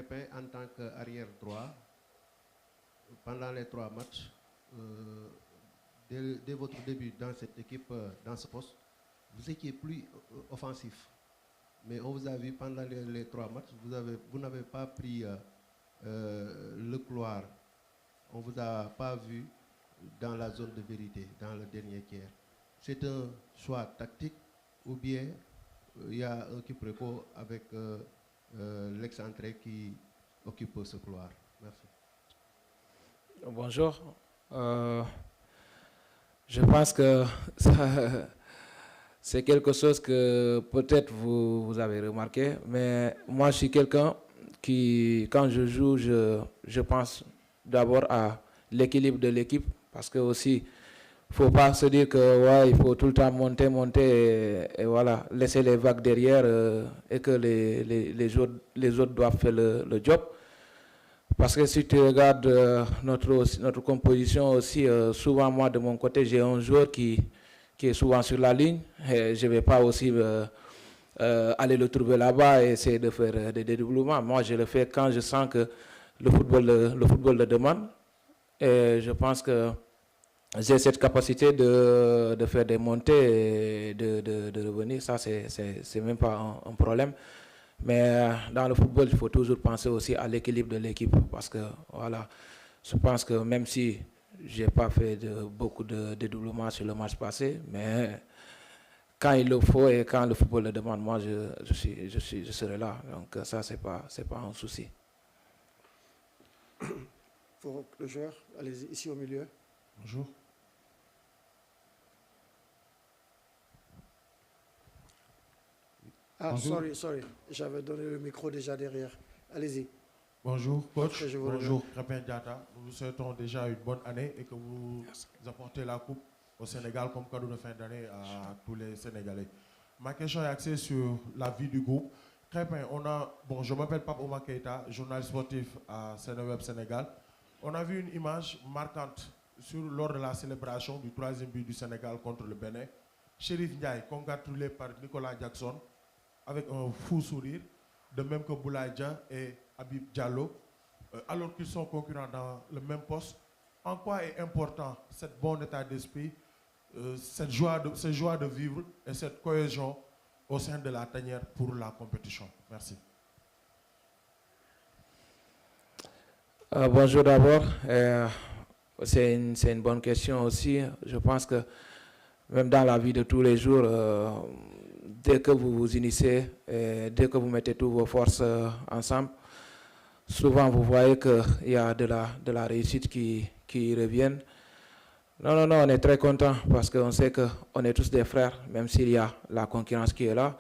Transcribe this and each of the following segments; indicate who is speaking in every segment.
Speaker 1: Crépin en tant qu'arrière droit, pendant les 3 matchs, dès votre début dans cette équipe, dans ce poste, vous étiez plus offensif. Mais on vous a vu pendant les 3 matchs, vous n'avez pas pris le couloir. On ne vous a pas vu dans la zone de vérité, dans le dernier tiers. C'est un choix tactique ou bien il y a un quiproquo avec l'excentré qui occupe ce couloir. Merci.
Speaker 2: Bonjour. Je pense que c'est quelque chose que peut-être vous avez remarqué, mais moi je suis quelqu'un qui, quand je joue, je pense d'abord à l'équilibre de l'équipe, parce que aussi, il ne faut pas se dire que ouais, il faut tout le temps monter et voilà, laisser les vagues derrière et que les autres doivent faire le job. Parce que si tu regardes notre composition aussi, souvent moi de mon côté, j'ai un joueur qui est souvent sur la ligne et je ne vais pas aussi aller le trouver là-bas et essayer de faire des dédoublements. Moi, je le fais quand je sens que le football le demande. Et je pense que j'ai cette capacité de faire des montées et de revenir. Ça, c'est même pas un problème. Mais dans le football, il faut toujours penser aussi à l'équilibre de l'équipe. Parce que, voilà, je pense que même si je n'ai pas fait beaucoup de dédoublements sur le match passé, mais quand il le faut et quand le football le demande, moi, je serai là. Donc ça, c'est pas un souci.
Speaker 3: Pour le joueur, allez-y, ici au milieu.
Speaker 4: Bonjour.
Speaker 3: Ah,
Speaker 4: Bonjour.
Speaker 3: sorry. J'avais donné le micro déjà derrière. Allez-y.
Speaker 4: Bonjour, coach.
Speaker 3: Après,
Speaker 4: Bonjour, Crépin Diatta. Nous vous souhaitons déjà une bonne année et que vous apportez la coupe au Sénégal comme cadeau de fin d'année à tous les Sénégalais. Ma question est axée sur la vie du groupe. Crépin, je m'appelle Pape Oumar Keïta, journaliste sportif à Sénéweb Sénégal. On a vu une image marquante lors de la célébration du 3e but du Sénégal contre le Bénin. Chérif Ndiaye, congratulé par Nicolas Jackson, avec un fou sourire, de même que Boulaye Dia et Habib Diallo, alors qu'ils sont concurrents dans le même poste. En quoi est important ce bon état d'esprit, cette joie de vivre et cette cohésion au sein de la tanière pour la compétition? Merci.
Speaker 2: Bonjour d'abord. C'est une bonne question aussi. Je pense que même dans la vie de tous les jours, dès que vous vous initiez, dès que vous mettez toutes vos forces ensemble, souvent vous voyez qu'il y a de la réussite qui reviennent. Non, on est très content parce qu'on sait qu'on est tous des frères, même s'il y a la concurrence qui est là.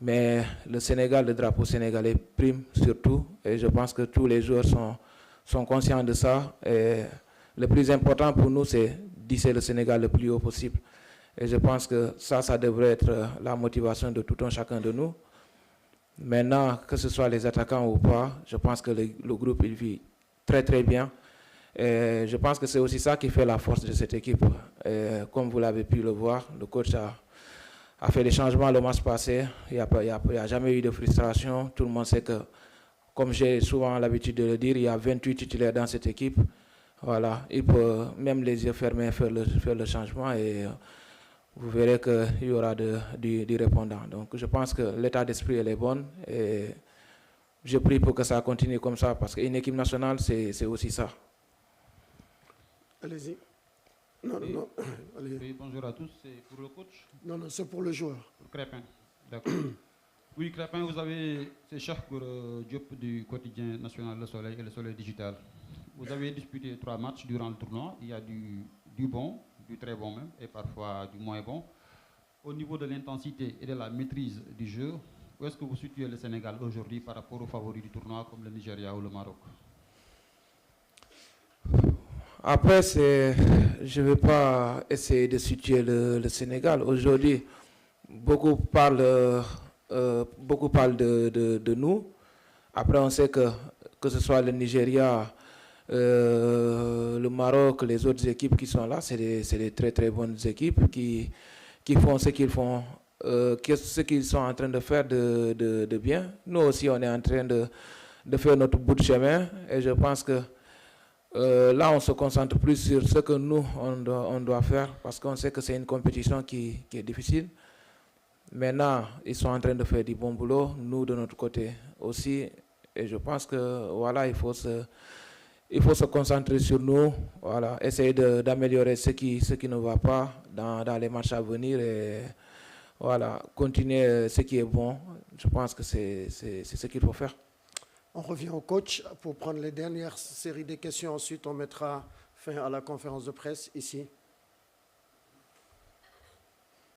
Speaker 2: Mais le Sénégal, le drapeau sénégalais prime surtout. Et je pense que tous les joueurs sont conscients de ça. Et le plus important pour nous, c'est d'hisser le Sénégal le plus haut possible. Et je pense que ça devrait être la motivation de tout un chacun de nous. Maintenant, que ce soit les attaquants ou pas, je pense que le groupe il vit très très bien. Et je pense que c'est aussi ça qui fait la force de cette équipe. Et comme vous l'avez pu le voir, le coach a fait des changements le match passé. Il n'y a jamais eu de frustration. Tout le monde sait que, comme j'ai souvent l'habitude de le dire, il y a 28 titulaires dans cette équipe. Voilà, il peut même les yeux fermés faire le changement et vous verrez qu'il y aura du répondant. Donc je pense que l'état d'esprit est bon et je prie pour que ça continue comme ça parce qu'une équipe nationale, c'est aussi ça.
Speaker 3: Allez-y. Non. Allez.
Speaker 5: Oui, bonjour à tous. C'est pour le coach?
Speaker 3: Non, c'est pour le joueur.
Speaker 5: Pour Crépin. D'accord. Oui, Crépin, c'est Cheikh Diop du quotidien national Le Soleil et Le Soleil Digital. Vous avez disputé 3 matchs durant le tournoi. Il y a du bon, du très bon même, et parfois du moins bon. Au niveau de l'intensité et de la maîtrise du jeu, où est-ce que vous situez le Sénégal aujourd'hui par rapport aux favoris du tournoi comme le Nigeria ou le Maroc?
Speaker 2: Après, je ne vais pas essayer de situer le Sénégal. Aujourd'hui, beaucoup parlent de nous. Après, on sait que ce soit le Nigeria, le Maroc, les autres équipes qui sont là, c'est des très très bonnes équipes qui font ce qu'ils font, ce qu'ils sont en train de faire de bien. Nous aussi, on est en train de faire notre bout de chemin. Et je pense que là, on se concentre plus sur ce que nous, on doit faire, parce qu'on sait que c'est une compétition qui est difficile. Maintenant, ils sont en train de faire du bon boulot, nous de notre côté aussi. Et je pense que voilà, il faut se concentrer sur nous, voilà, essayer d'améliorer ce qui ne va pas dans les matchs à venir et voilà, continuer ce qui est bon. Je pense que c'est ce qu'il faut faire.
Speaker 3: On revient au coach pour prendre les dernières séries de questions. Ensuite, on mettra fin à la conférence de presse ici.